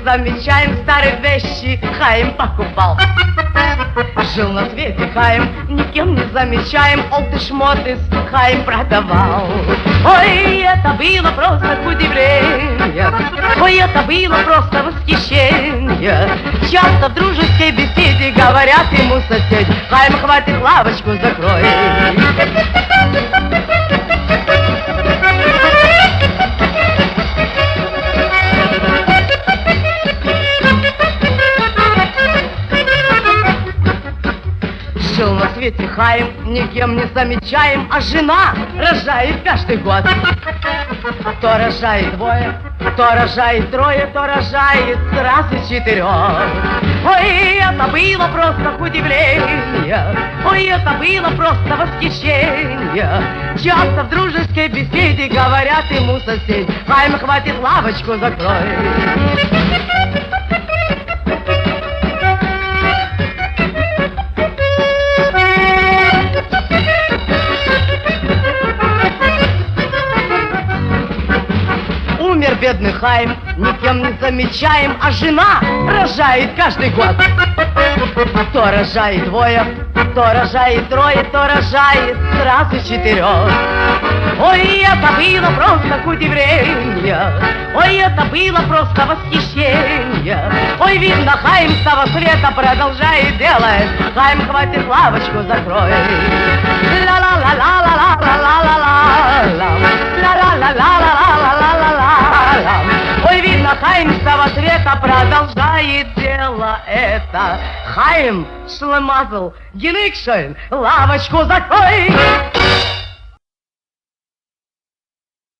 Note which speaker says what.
Speaker 1: замечаем, старые вещи Хаим покупал. Жил на свете Хаим, никем не замечаем, олды-шмоты Хаим продавал. Ой, это было просто удивление, ой, это было просто восхищение. Часто в дружеской беседе говорят ему соседи: Хаим, хватит, лавочку закрой. Жил на свете Хаим, никем не замечаем, а жена рожает каждый год. То рожает двое, то рожает трое, то рожает сразу 4. Ой, это было просто удивление, ой, это было просто восхищение. Часто в дружеской беседе говорят ему соседи: Хаим, хватит, лавочку закрой. Умер бедный Хаим, никем не замечаем, а жена рожает каждый год. То рожает двое, то рожает трое, то рожает сразу 4. Ой, это было просто удивление, ой, это было просто восхищение. Ой, видно, Хаим с того света продолжает делать: Хаим, хватит, лавочку закрой. Ой, видно, Хаим с того света продолжает дело это. Хаим, шлемазл, геникшен, лавочку закрой.